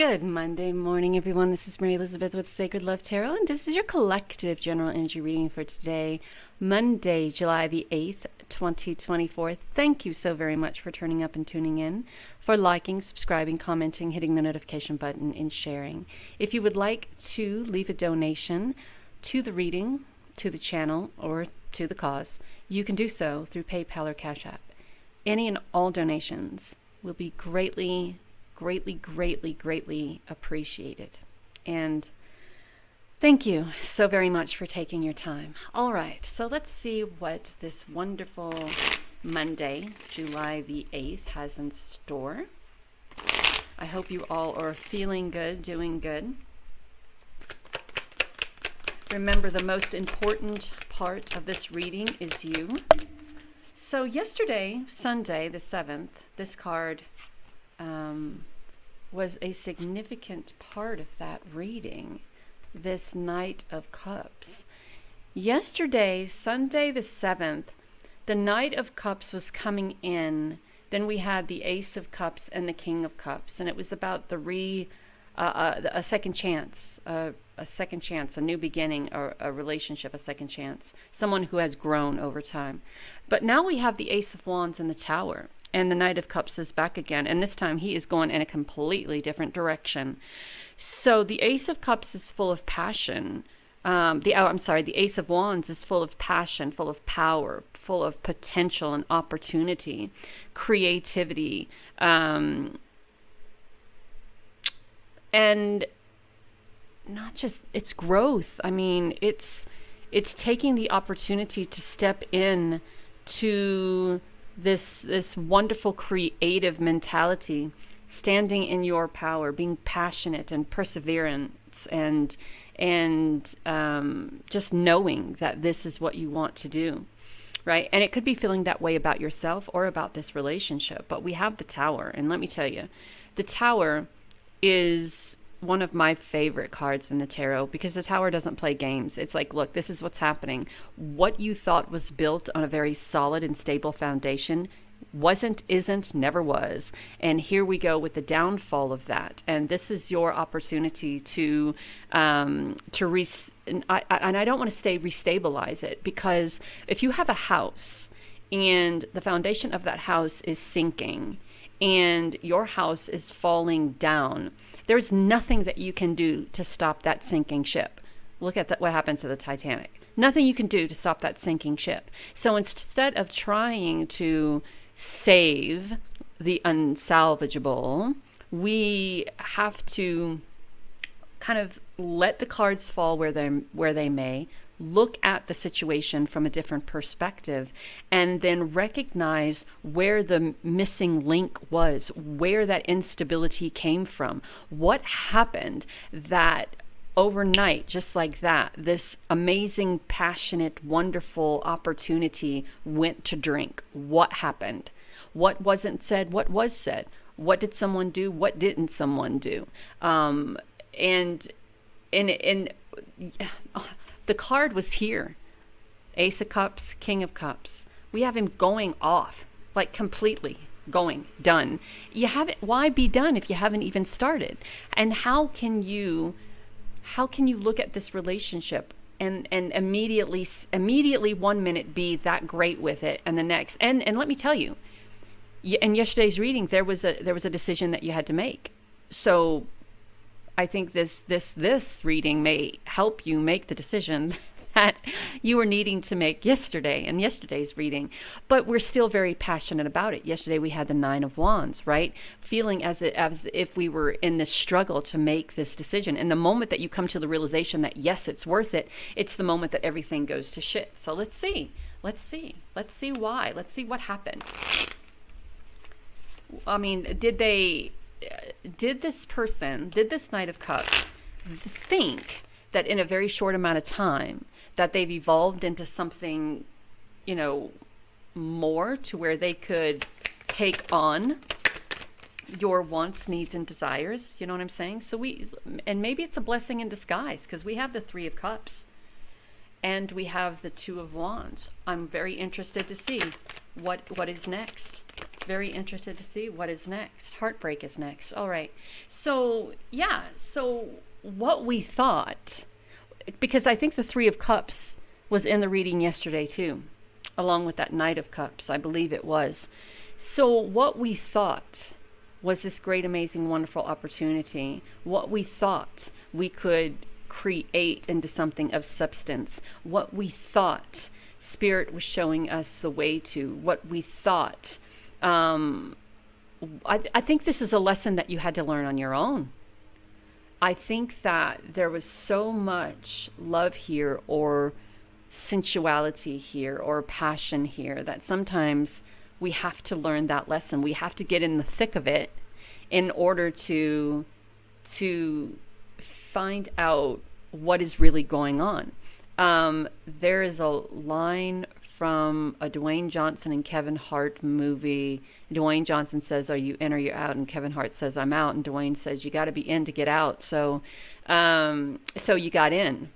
Good Monday morning, everyone. This is Mary Elizabeth with Sacred Love Tarot, and this is your collective general energy reading for today, Monday, July the 8th, 2024. Thank you so very much for turning up and tuning in, for liking, subscribing, commenting, hitting the notification button, and sharing. If you would like to leave a donation to the reading, to the channel, or to the cause, you can do so through PayPal or Cashapp. Any and all donations will be greatly appreciated. And thank you so very much for taking your time. All right, so let's see what this wonderful Monday, July the 8th, has in store. I hope you all are feeling good, doing good. Remember, the most important part of this reading is you. So yesterday, Sunday the 7th, this card was a significant part of that reading, this Knight of Cups. Yesterday, Sunday the 7th, the Knight of Cups was coming in. Then we had the Ace of Cups and the King of Cups, and it was about a second chance, a new beginning, or a relationship, a second chance, someone who has grown over time. But now we have the Ace of Wands in the Tower. And the Knight of Cups is back again. And this time he is going in a completely different direction. So the Ace of Cups is full of passion. The Ace of Wands is full of passion, full of power, full of potential and opportunity, creativity, and not just it's growth. I mean, it's taking the opportunity to step in to this wonderful creative mentality, standing in your power, being passionate and perseverance, and just knowing that this is what you want to do, right? And it could be feeling that way about yourself or about this relationship. But we have the Tower, and let me tell you, the Tower is one of my favorite cards in the tarot, because the Tower doesn't play games. It's like, look, this is what's happening. What you thought was built on a very solid and stable foundation wasn't, isn't, never was. And here we go with the downfall of that. And this is your opportunity to and I don't want to say restabilize it, because if you have a house and the foundation of that house is sinking and your house is falling down, there's nothing that you can do to stop that sinking ship. Look at what happens to the Titanic. Nothing you can do to stop that sinking ship. So instead of trying to save the unsalvageable, we have to kind of let the cards fall where they may, look at the situation from a different perspective, and then recognize where the missing link was, where that instability came from, what happened that overnight, just like that, this amazing, passionate, wonderful opportunity went to drink. What happened? What wasn't said? What was said? What did someone do? What didn't someone do? The card was here. Ace of Cups, King of Cups. We have him going off, like completely going, done. You haven't, why be done if you haven't even started? And how can you look at this relationship and immediately 1 minute be that great with it, and the next, and let me tell you, in yesterday's reading, there was a decision that you had to make. So I think this reading may help you make the decision that you were needing to make yesterday in yesterday's reading. But we're still very passionate about it. Yesterday we had the Nine of Wands, right? Feeling as if we were in this struggle to make this decision. And the moment that you come to the realization that, yes, it's worth it, it's the moment that everything goes to shit. So let's see why. Let's see what happened. I mean, did this Knight of Cups think that in a very short amount of time that they've evolved into something, more, to where they could take on your wants, needs, and desires? You know what I'm saying? So and maybe it's a blessing in disguise, because we have the Three of Cups and we have the Two of Wands. I'm very interested to see what is next. Very interested to see what is next. Heartbreak is next. All right. So, yeah. So what we thought, because I think the Three of Cups was in the reading yesterday too, along with that Knight of Cups. I believe it was. So what we thought was this great, amazing, wonderful opportunity. What we thought we could create into something of substance. What we thought Spirit was showing us the way to. What we thought. I think this is a lesson that you had to learn on your own. I think that there was so much love here, or sensuality here, or passion here, that sometimes we have to learn that lesson. We have to get in the thick of it in order to find out what is really going on. There is a line from a Dwayne Johnson and Kevin Hart movie. Dwayne Johnson says, "Are you in or you're out?" And Kevin Hart says, "I'm out." And Dwayne says, "You got to be in to get out." So you got in,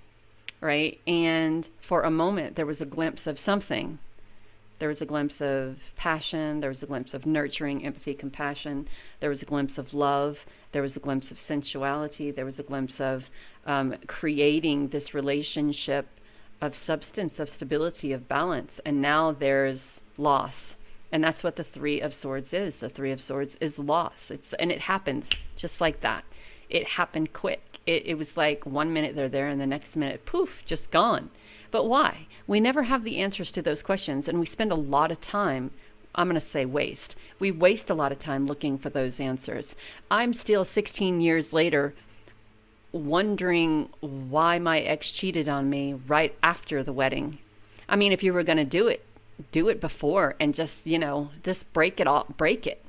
right? And for a moment, there was a glimpse of something. There was a glimpse of passion. There was a glimpse of nurturing, empathy, compassion. There was a glimpse of love. There was a glimpse of sensuality. There was a glimpse of creating this relationship of substance, of stability, of balance. And now there's loss. And that's what the Three of Swords is. The Three of Swords is loss. And it happens just like that. It happened quick. It was like 1 minute they're there and the next minute, poof, just gone. But why? We never have the answers to those questions, and we spend a lot of time, I'm going to say waste. We waste a lot of time looking for those answers. I'm still 16 years later wondering why my ex cheated on me right after the wedding. I mean, if you were going to do it before and just break it off, break it,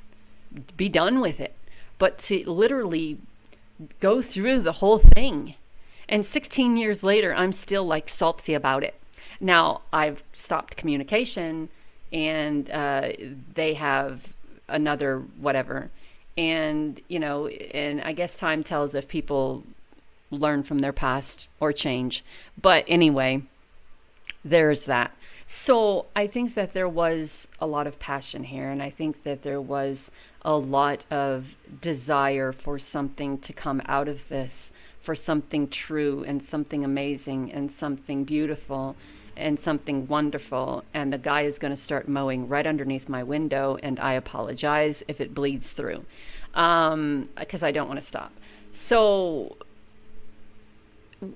be done with it. But to literally go through the whole thing. And 16 years later, I'm still like salty about it. Now, I've stopped communication, and they have another whatever. And, and I guess time tells if people learn from their past or change. But anyway, there's that. So I think that there was a lot of passion here, and I think that there was a lot of desire for something to come out of this, for something true and something amazing and something beautiful and something wonderful. And the guy is going to start mowing right underneath my window, and I apologize if it bleeds through, because I don't want to stop. So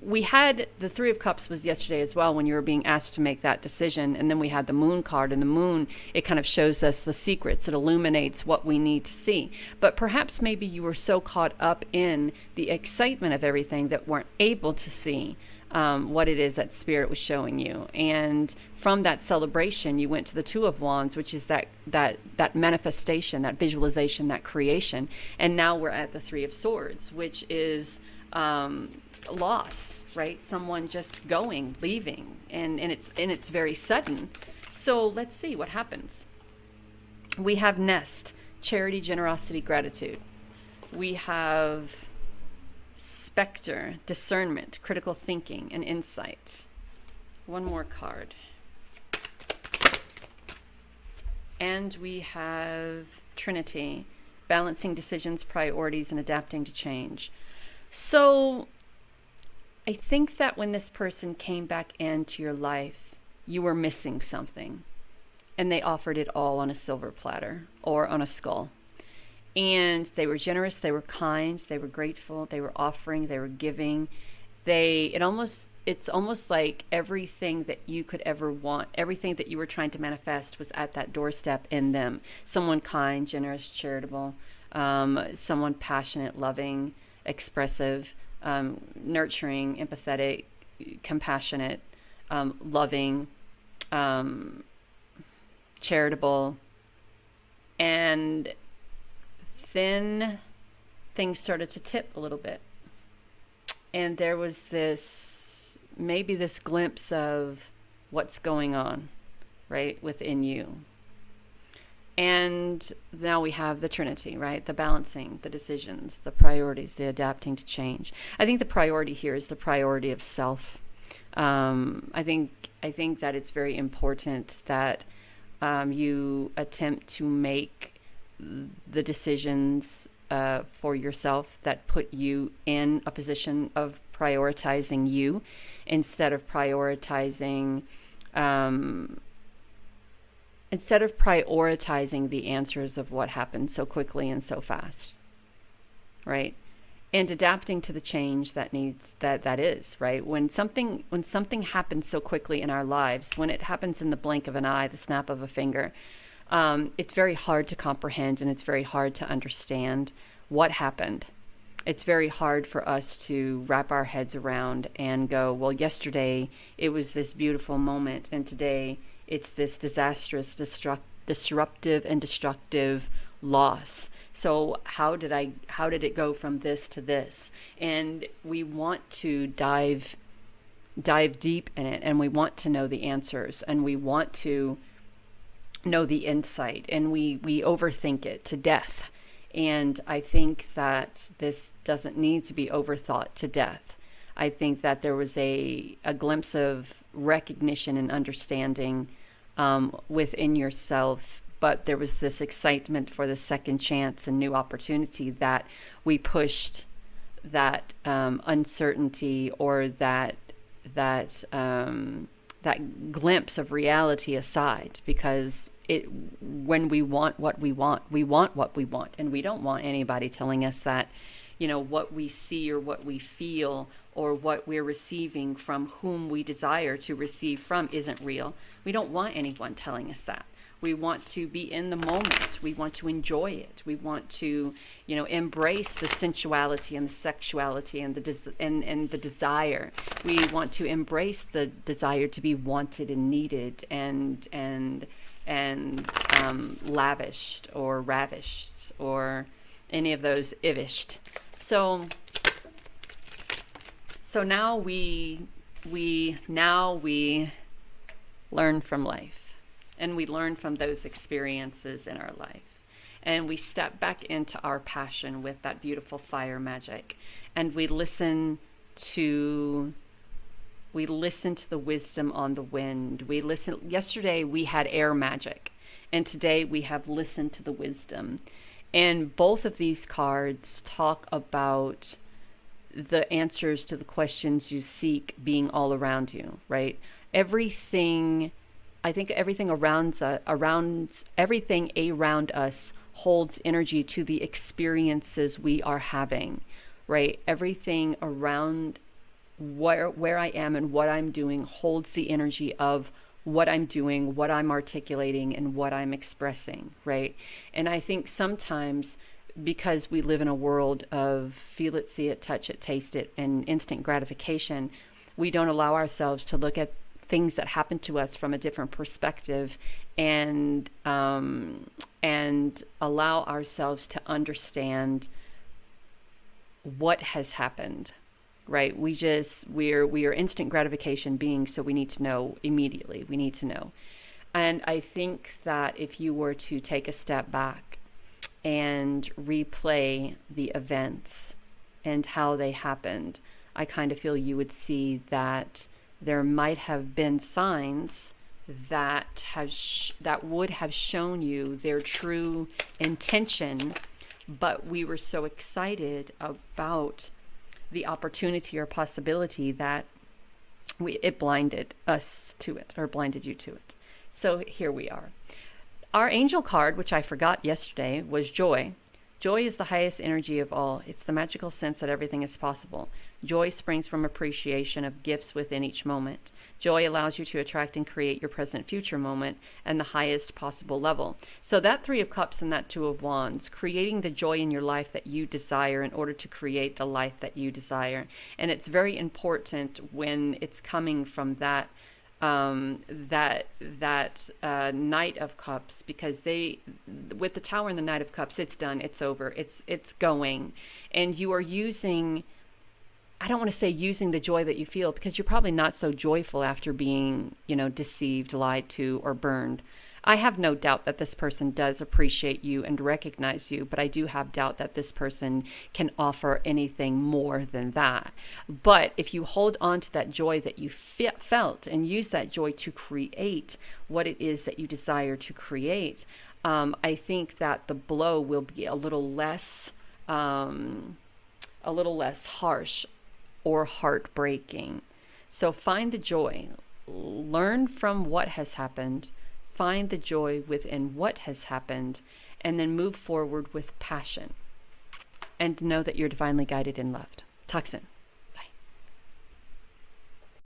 we had the Three of Cups was yesterday as well, when you were being asked to make that decision. And then we had the Moon card, and the Moon, it kind of shows us the secrets. It illuminates what we need to see. But perhaps maybe you were so caught up in the excitement of everything that weren't able to see what it is that Spirit was showing you. And from that celebration, you went to the Two of Wands, which is that manifestation, that visualization, that creation. And now we're at the Three of Swords, which is loss, right? Someone just going, leaving, and it's very sudden. So let's see what happens. We have Nest, charity, generosity, gratitude. We have Spectre, discernment, critical thinking, and insight. One more card. And we have Trinity, balancing decisions, priorities, and adapting to change. So I think that when this person came back into your life, you were missing something, and they offered it all on a silver platter or on a skull. And they were generous, they were kind, they were grateful, they were offering, they were giving. It's almost like everything that you could ever want, everything that you were trying to manifest was at that doorstep in them. Someone kind, generous, charitable, someone passionate, loving, expressive, nurturing, empathetic, compassionate, loving, charitable. And then things started to tip a little bit. And there was maybe this glimpse of what's going on, right, within you. And now we have the Trinity, right? The balancing, the decisions, the priorities, the adapting to change. I think the priority here is the priority of self. I think that it's very important that You attempt to make the decisions for yourself that put you in a position of prioritizing you instead of prioritizing the answers of what happened so quickly and so fast, right? And adapting to the change that is, right? When something happens so quickly in our lives, when it happens in the blink of an eye, the snap of a finger, it's very hard to comprehend, and it's very hard to understand what happened. It's very hard for us to wrap our heads around and go, well, yesterday it was this beautiful moment, and today it's this disastrous, disruptive and destructive loss. So how did it go from this to this? And we want to dive deep in it, and we want to know the answers, and we want to know the insight, and we overthink it to death. And I think that this doesn't need to be overthought to death. I think that there was a glimpse of recognition and understanding within yourself, but there was this excitement for the second chance and new opportunity that we pushed that uncertainty or that glimpse of reality aside, because when we want what we want, and we don't want anybody telling us that, what we see or what we feel or what we're receiving from whom we desire to receive from isn't real. We don't want anyone telling us that. We want to be in the moment. We want to enjoy it. We want to, embrace the sensuality and the sexuality and the desire. We want to embrace the desire to be wanted and needed and lavished or ravished or any of those ivished. So now we learn from life, and we learn from those experiences in our life, and we step back into our passion with that beautiful fire magic, and we listen to the wisdom on the wind. Yesterday we had air magic, and today we have listened to the wisdom. And both of these cards talk about the answers to the questions you seek being all around you, right? Everything around us holds energy to the experiences we are having, right? Everything around where I am and what I'm doing holds the energy of what I'm doing, what I'm articulating, and what I'm expressing, right? And I think sometimes, because we live in a world of feel it, see it, touch it, taste it, and instant gratification, we don't allow ourselves to look at things that happen to us from a different perspective and allow ourselves to understand what has happened. Right? We are instant gratification beings, so we need to know immediately. We need to know. And I think that if you were to take a step back and replay the events and how they happened, I kind of feel you would see that there might have been signs that would have shown you their true intention, but we were so excited about the opportunity or possibility that it blinded us to it, or blinded you to it. So here we are. Our angel card, which I forgot yesterday, was joy. Joy is the highest energy of all. It's the magical sense that everything is possible. Joy springs from appreciation of gifts within each moment. Joy allows you to attract and create your present future moment and the highest possible level. So that Three of Cups and that Two of Wands, creating the joy in your life that you desire in order to create the life that you desire. And it's very important when it's coming from that Knight of Cups, because with the Tower and the Knight of Cups, it's done, it's over, it's going, and you are using, I don't want to say using the joy that you feel, because you're probably not so joyful after being, deceived, lied to, or burned. I have no doubt that this person does appreciate you and recognize you, but I do have doubt that this person can offer anything more than that. But if you hold on to that joy that you felt and use that joy to create what it is that you desire to create, I think that the blow will be a little less harsh or heartbreaking. So find the joy, learn from what has happened, find the joy within what has happened, and then move forward with passion. And know that you're divinely guided and loved. Talk soon.